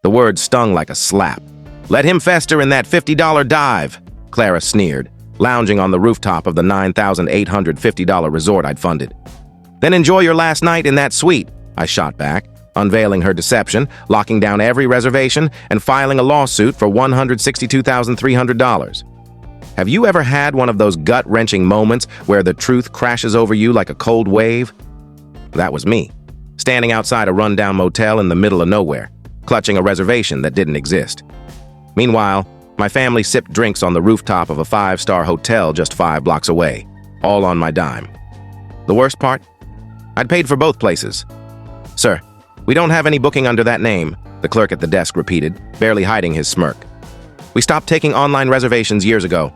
The word stung like a slap. "Let him fester in that $50 dive," Clara sneered, lounging on the rooftop of the $9,850 resort I'd funded. "Then enjoy your last night in that suite," I shot back, unveiling her deception, locking down every reservation, and filing a lawsuit for $162,300. Have you ever had one of those gut-wrenching moments where the truth crashes over you like a cold wave? That was me, standing outside a rundown motel in the middle of nowhere, clutching a reservation that didn't exist. Meanwhile, my family sipped drinks on the rooftop of a 5-star hotel just 5 blocks away, all on my dime. The worst part? I'd paid for both places. "Sir, we don't have any booking under that name," the clerk at the desk repeated, barely hiding his smirk. "We stopped taking online reservations years ago."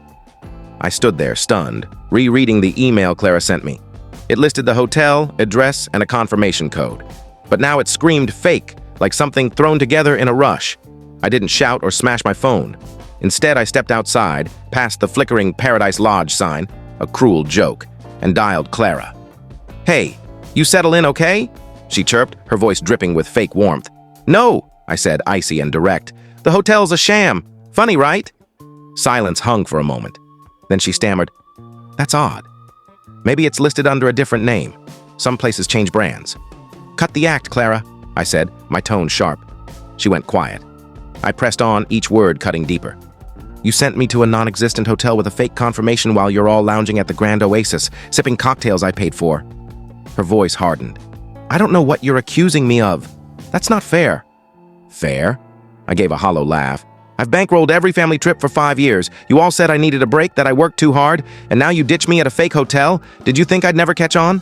I stood there, stunned, rereading the email Clara sent me. It listed the hotel, address, and a confirmation code. But now it screamed fake, like something thrown together in a rush. I didn't shout or smash my phone. Instead, I stepped outside, past the flickering Paradise Lodge sign, a cruel joke, and dialed Clara. "Hey, you settle in okay?" she chirped, her voice dripping with fake warmth. "No," I said, icy and direct. "The hotel's a sham. Funny, right?" Silence hung for a moment. Then she stammered, "That's odd. Maybe it's listed under a different name. Some places change brands." "Cut the act, Clara," I said, my tone sharp. She went quiet. I pressed on, each word cutting deeper. "You sent me to a non-existent hotel with a fake confirmation while you're all lounging at the Grand Oasis, sipping cocktails I paid for." Her voice hardened. "I don't know what you're accusing me of. That's not fair." "Fair?" I gave a hollow laugh. "I've bankrolled every family trip for 5 years. You all said I needed a break, that I worked too hard, and now you ditch me at a fake hotel? Did you think I'd never catch on?"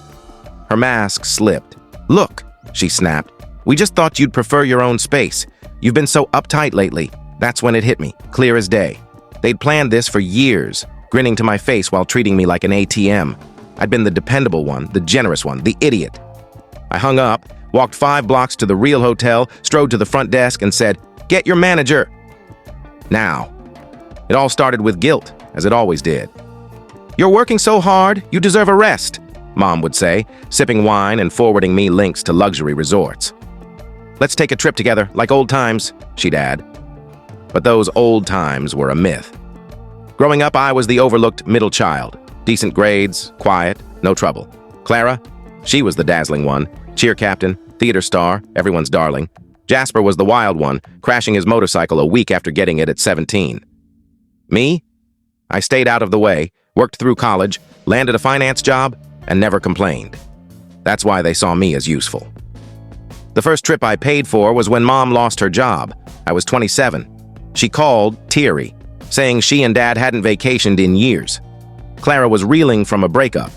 Her mask slipped. "Look," she snapped, "we just thought you'd prefer your own space. You've been so uptight lately." That's when it hit me, clear as day. They'd planned this for years, grinning to my face while treating me like an ATM. I'd been the dependable one, the generous one, the idiot. I hung up, walked 5 blocks to the real hotel, strode to the front desk, and said, "Get your manager." Now, it all started with guilt, as it always did. "You're working so hard, you deserve a rest," Mom would say, sipping wine and forwarding me links to luxury resorts. "Let's take a trip together, like old times," she'd add. But those old times were a myth. Growing up, I was the overlooked middle child. Decent grades, quiet, no trouble. Clara, she was the dazzling one, cheer captain, theater star, everyone's darling. Jasper was the wild one, crashing his motorcycle a week after getting it at 17. Me? I stayed out of the way, worked through college, landed a finance job, and never complained. That's why they saw me as useful. The first trip I paid for was when Mom lost her job. I was 27. She called, teary, saying she and Dad hadn't vacationed in years. Clara was reeling from a breakup.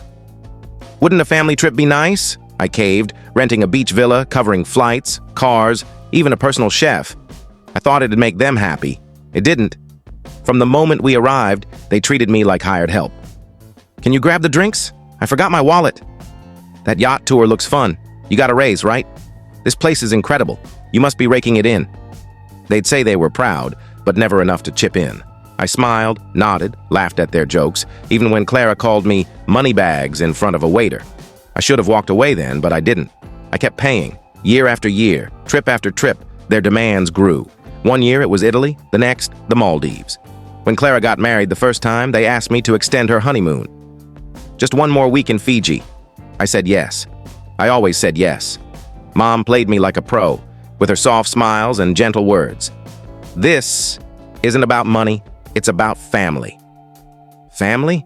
"Wouldn't a family trip be nice?" I caved, renting a beach villa, covering flights, cars, even a personal chef. I thought it'd make them happy. It didn't. From the moment we arrived, they treated me like hired help. "Can you grab the drinks? I forgot my wallet." "That yacht tour looks fun. You got a raise, right? This place is incredible. You must be raking it in." They'd say they were proud, but never enough to chip in. I smiled, nodded, laughed at their jokes, even when Clara called me moneybags in front of a waiter. I should have walked away then, but I didn't. I kept paying. Year after year, trip after trip, their demands grew. One year it was Italy, the next, the Maldives. When Clara got married the first time, they asked me to extend her honeymoon. "Just one more week in Fiji." I said yes. I always said yes. Mom played me like a pro, with her soft smiles and gentle words. "This isn't about money, it's about family." Family?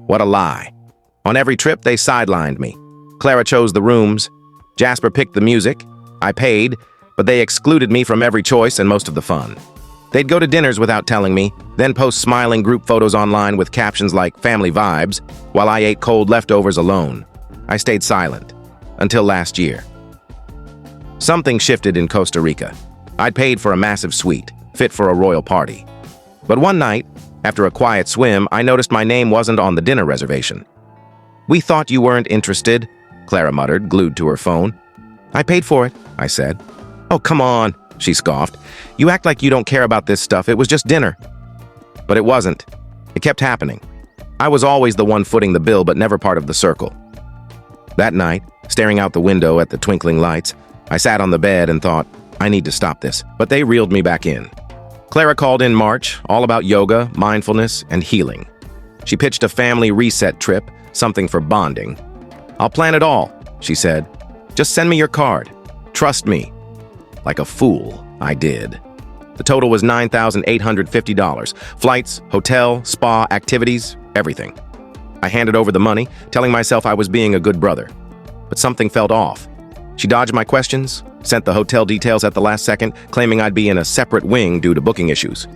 What a lie. On every trip, they sidelined me. Clara chose the rooms. Jasper picked the music. I paid, but they excluded me from every choice and most of the fun. They'd go to dinners without telling me, then post smiling group photos online with captions like "family vibes," while I ate cold leftovers alone. I stayed silent. Until last year. Something shifted in Costa Rica. I'd paid for a massive suite, fit for a royal party. But one night, after a quiet swim, I noticed my name wasn't on the dinner reservation. "We thought you weren't interested," Clara muttered, glued to her phone. "I paid for it," I said. "Oh, come on," she scoffed. "You act like you don't care about this stuff. It was just dinner." But it wasn't. It kept happening. I was always the one footing the bill, but never part of the circle. That night, staring out the window at the twinkling lights, I sat on the bed and thought, I need to stop this, but they reeled me back in. Clara called in March, all about yoga, mindfulness, and healing. She pitched a family reset trip, something for bonding. I'll plan it all, she said. Just send me your card. Trust me. Like a fool, I did. The total was $9,850. Flights, hotel, spa, activities, everything. I handed over the money, telling myself I was being a good brother. But something felt off. She dodged my questions, sent the hotel details at the last second, claiming I'd be in a separate wing due to booking issues.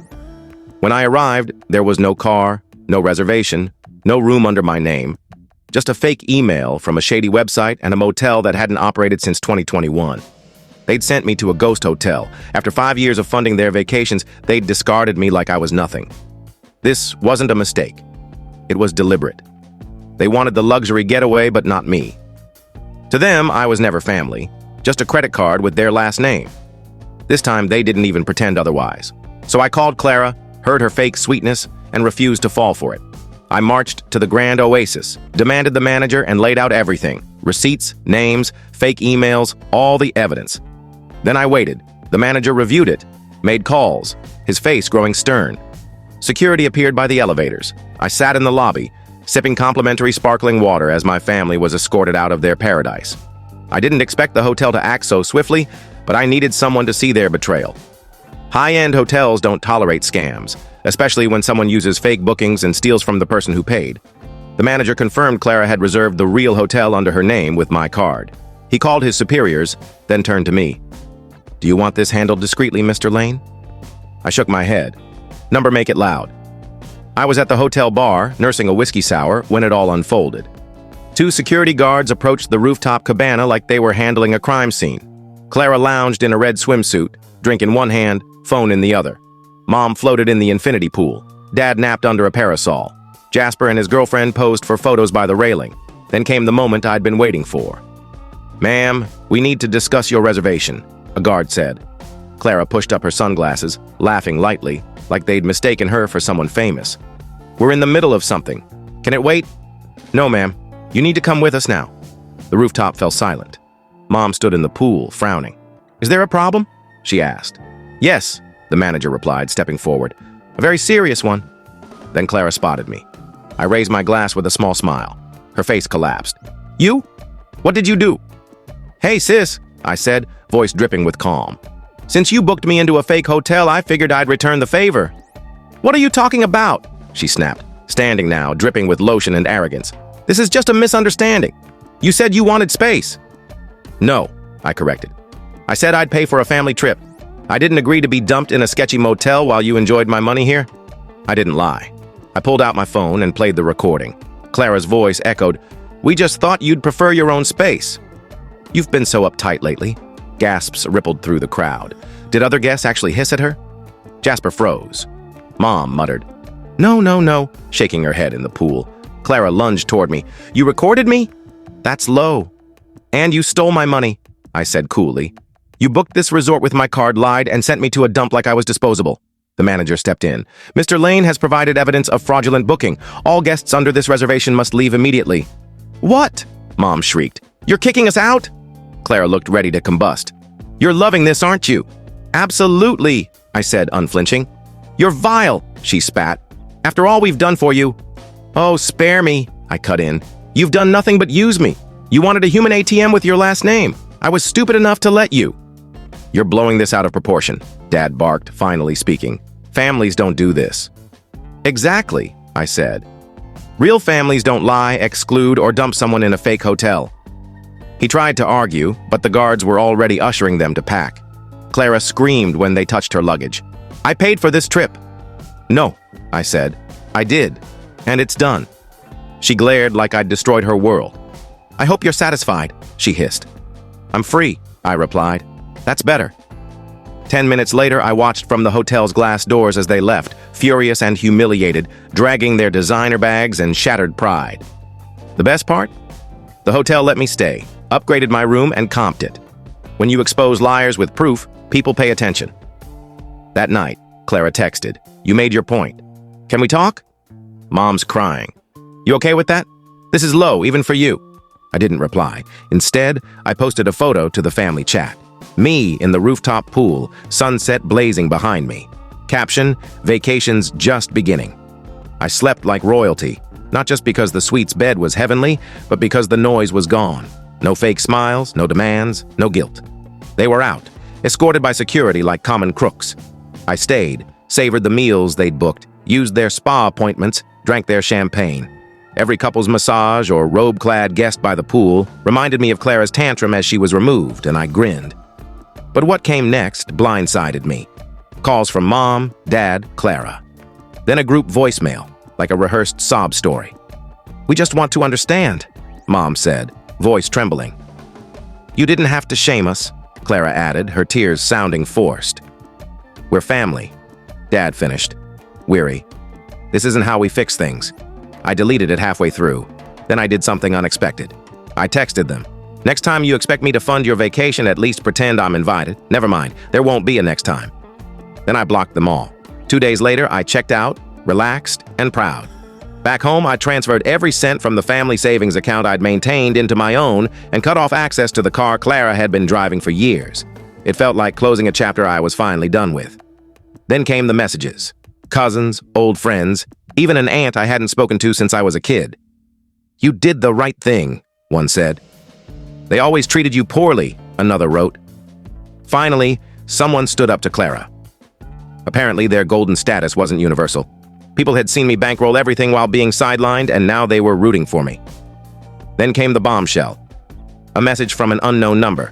When I arrived, there was no car, no reservation, no room under my name, just a fake email from a shady website and a motel that hadn't operated since 2021. They'd sent me to a ghost hotel. After 5 years of funding their vacations, they'd discarded me like I was nothing. This wasn't a mistake. It was deliberate. They wanted the luxury getaway, but not me. To them, I was never family, just a credit card with their last name. This time, they didn't even pretend otherwise. So I called Clara, heard her fake sweetness, and refused to fall for it. I marched to the Grand Oasis, demanded the manager, and laid out everything. Receipts, names, fake emails, all the evidence. Then I waited. The manager reviewed it, made calls, his face growing stern. Security appeared by the elevators. I sat in the lobby, sipping complimentary sparkling water as my family was escorted out of their paradise. I didn't expect the hotel to act so swiftly, but I needed someone to see their betrayal. High-end hotels don't tolerate scams, especially when someone uses fake bookings and steals from the person who paid. The manager confirmed Clara had reserved the real hotel under her name with my card. He called his superiors, then turned to me. "Do you want this handled discreetly, Mr. Lane?" I shook my head. "Number, make it loud." I was at the hotel bar, nursing a whiskey sour, when it all unfolded. 2 security guards approached the rooftop cabana like they were handling a crime scene. Clara lounged in a red swimsuit, drink in one hand, phone in the other. Mom floated in the infinity pool. Dad napped under a parasol. Jasper and his girlfriend posed for photos by the railing. Then came the moment I'd been waiting for. "Ma'am, we need to discuss your reservation," a guard said. Clara pushed up her sunglasses, laughing lightly, like they'd mistaken her for someone famous. "We're in the middle of something. Can it wait?" "No, ma'am. You need to come with us now." The rooftop fell silent. Mom stood in the pool, frowning. "Is there a problem?" she asked. "Yes," the manager replied, stepping forward. "A very serious one." Then Clara spotted me. I raised my glass with a small smile. Her face collapsed. "You? What did you do?" "Hey, sis," I said, voice dripping with calm. "Since you booked me into a fake hotel, I figured I'd return the favor." "What are you talking about?" she snapped, standing now, dripping with lotion and arrogance. "This is just a misunderstanding. You said you wanted space." "No," I corrected. "I said I'd pay for a family trip. I didn't agree to be dumped in a sketchy motel while you enjoyed my money here." I didn't lie. I pulled out my phone and played the recording. Clara's voice echoed, "We just thought you'd prefer your own space." "You've been so uptight lately." Gasps rippled through the crowd. Did other guests actually hiss at her? Jasper froze. Mom muttered, "No, no, no," shaking her head in the pool. Clara lunged toward me. "You recorded me? That's low. And you stole my money," I said coolly. "You booked this resort with my card, lied, and sent me to a dump like I was disposable." The manager stepped in. "Mr. Lane has provided evidence of fraudulent booking. All guests under this reservation must leave immediately." "What?" Mom shrieked. "You're kicking us out?" Clara looked ready to combust. "You're loving this, aren't you?" "Absolutely," I said, unflinching. "You're vile," she spat. "After all we've done for you." "Oh, spare me," I cut in. "You've done nothing but use me. You wanted a human ATM with your last name. I was stupid enough to let you." "You're blowing this out of proportion," Dad barked, finally speaking. "Families don't do this." "Exactly," I said. "Real families don't lie, exclude, or dump someone in a fake hotel." He tried to argue, but the guards were already ushering them to pack. Clara screamed when they touched her luggage. "I paid for this trip." "No," I said. "I did. And it's done." She glared like I'd destroyed her world. "I hope you're satisfied," she hissed. "I'm free," I replied. "That's better." 10 minutes later, I watched from the hotel's glass doors as they left, furious and humiliated, dragging their designer bags and shattered pride. The best part? The hotel let me stay, upgraded my room, and comped it. When you expose liars with proof, people pay attention. That night, Clara texted, "You made your point. Can we talk?" Mom's crying. "You okay with that? This is low, even for you." I didn't reply. Instead, I posted a photo to the family chat. Me in the rooftop pool, sunset blazing behind me. Caption, vacation's just beginning. I slept like royalty, not just because the suite's bed was heavenly, but because the noise was gone. No fake smiles, no demands, no guilt. They were out, escorted by security like common crooks. I stayed, savored the meals they'd booked, used their spa appointments, drank their champagne. Every couple's massage or robe-clad guest by the pool reminded me of Clara's tantrum as she was removed, and I grinned. But what came next blindsided me. Calls from Mom, Dad, Clara. Then a group voicemail, like a rehearsed sob story. "We just want to understand," Mom said, voice trembling. "You didn't have to shame us," Clara added, her tears sounding forced. "We're family," Dad finished, weary. "This isn't how we fix things." I deleted it halfway through. Then I did something unexpected. I texted them. "Next time you expect me to fund your vacation, at least pretend I'm invited. Never mind, there won't be a next time." Then I blocked them all. 2 days later, I checked out, relaxed and proud. Back home, I transferred every cent from the family savings account I'd maintained into my own and cut off access to the car Clara had been driving for years. It felt like closing a chapter I was finally done with. Then came the messages. Cousins, old friends, even an aunt I hadn't spoken to since I was a kid. "You did the right thing," one said. "They always treated you poorly," another wrote. Finally, someone stood up to Clara. Apparently, their golden status wasn't universal. People had seen me bankroll everything while being sidelined, and now they were rooting for me. Then came the bombshell. A message from an unknown number.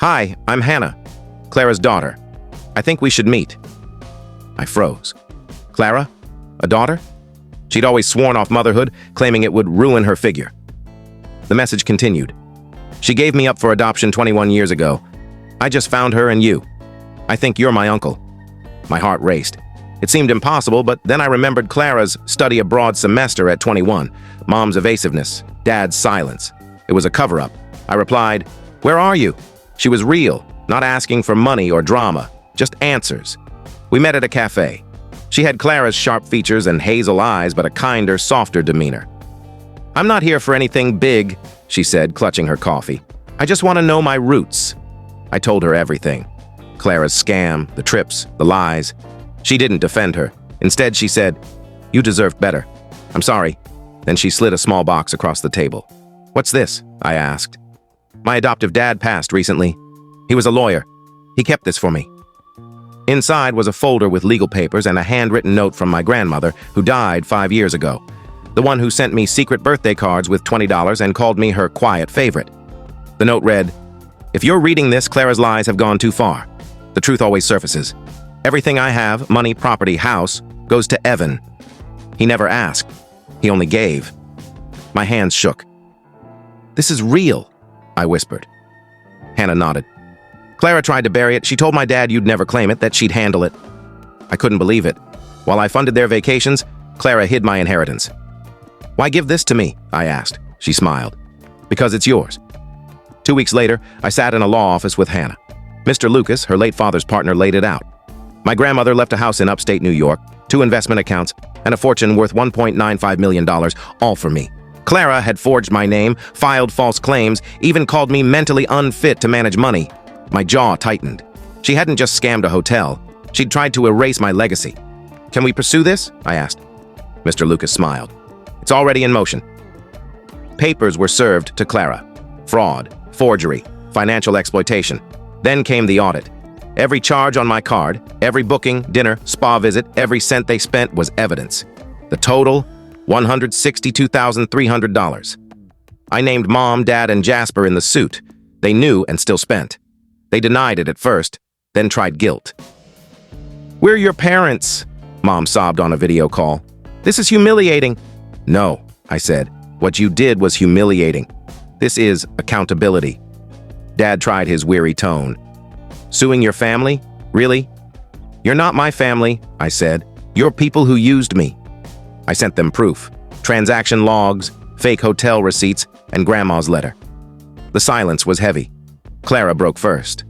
"Hi, I'm Hannah, Clara's daughter. I think we should meet." I froze. Clara? A daughter? She'd always sworn off motherhood, claiming it would ruin her figure. The message continued. "She gave me up for adoption 21 years ago. I just found her and you. I think you're my uncle." My heart raced. It seemed impossible, but then I remembered Clara's study abroad semester at 21, Mom's evasiveness, Dad's silence. It was a cover-up. I replied, "Where are you?" She was real, not asking for money or drama, just answers. We met at a cafe. She had Clara's sharp features and hazel eyes, but a kinder, softer demeanor. "I'm not here for anything big," she said, clutching her coffee. "I just want to know my roots." I told her everything. Clara's scam, the trips, the lies. She didn't defend her. Instead, she said, "You deserved better. I'm sorry." Then she slid a small box across the table. "What's this?" I asked. "My adoptive dad passed recently. He was a lawyer. He kept this for me." Inside was a folder with legal papers and a handwritten note from my grandmother, who died 5 years ago. The one who sent me secret birthday cards with $20 and called me her quiet favorite. The note read, "If you're reading this, Clara's lies have gone too far. The truth always surfaces. Everything I have, money, property, house, goes to Evan. He never asked. He only gave." My hands shook. "This is real," I whispered. Hannah nodded. "Clara tried to bury it. She told my dad you'd never claim it, that she'd handle it." I couldn't believe it. While I funded their vacations, Clara hid my inheritance. "Why give this to me?" I asked. She smiled. "Because it's yours." 2 weeks later, I sat in a law office with Hannah. Mr. Lucas, her late father's partner, laid it out. My grandmother left a house in upstate New York, 2 investment accounts, and a fortune worth $1.95 million, all for me. Clara had forged my name, filed false claims, even called me mentally unfit to manage money. My jaw tightened. She hadn't just scammed a hotel. She'd tried to erase my legacy. "Can we pursue this?" I asked. Mr. Lucas smiled. "It's already in motion." Papers were served to Clara. Fraud, forgery, financial exploitation. Then came the audit. Every charge on my card, every booking, dinner, spa visit, every cent they spent was evidence. The total, $162,300. I named Mom, Dad, and Jasper in the suit. They knew and still spent. They denied it at first, then tried guilt. "We're your parents," Mom sobbed on a video call. "This is humiliating." "No," I said. "What you did was humiliating. This is accountability." Dad tried his weary tone. "Suing your family? Really?" "You're not my family," I said. "You're people who used me." I sent them proof. Transaction logs, fake hotel receipts, and Grandma's letter. The silence was heavy. Clara broke first.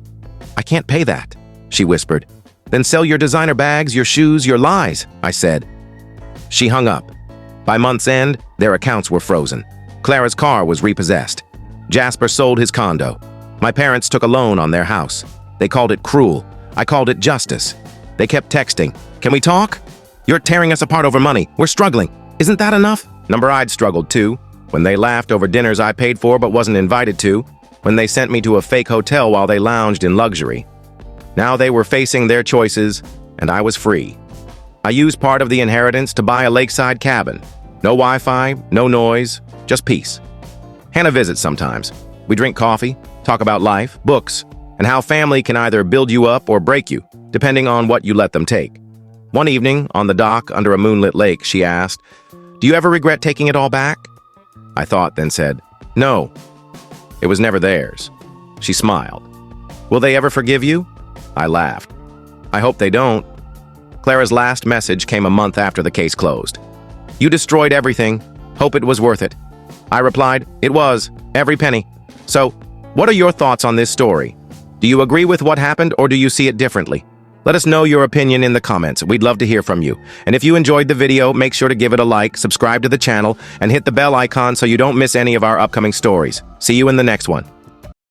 "I can't pay that," she whispered. "Then sell your designer bags, your shoes, your lies," I said. She hung up. By month's end, their accounts were frozen. Clara's car was repossessed. Jasper sold his condo. My parents took a loan on their house. They called it cruel. I called it justice. They kept texting. Can we talk? You're tearing us apart over money. We're struggling. Isn't that enough? Number I'd struggled too. When they laughed over dinners I paid for but wasn't invited to. When they sent me to a fake hotel while they lounged in luxury. Now they were facing their choices, and I was free. I used part of the inheritance to buy a lakeside cabin. No Wi-Fi, no noise, just peace. Hannah visits sometimes. We drink coffee, talk about life, books, and how family can either build you up or break you, depending on what you let them take. One evening, on the dock under a moonlit lake, she asked, "Do you ever regret taking it all back?" I thought, then said, "No. It was never theirs." She smiled. "Will they ever forgive you?" I laughed. "I hope they don't." Clara's last message came a month after the case closed. "You destroyed everything. Hope it was worth it." I replied, "It was, every penny." So, what are your thoughts on this story? Do you agree with what happened or do you see it differently? Let us know your opinion in the comments. We'd love to hear from you. And if you enjoyed the video, make sure to give it a like, subscribe to the channel, and hit the bell icon so you don't miss any of our upcoming stories. See you in the next one.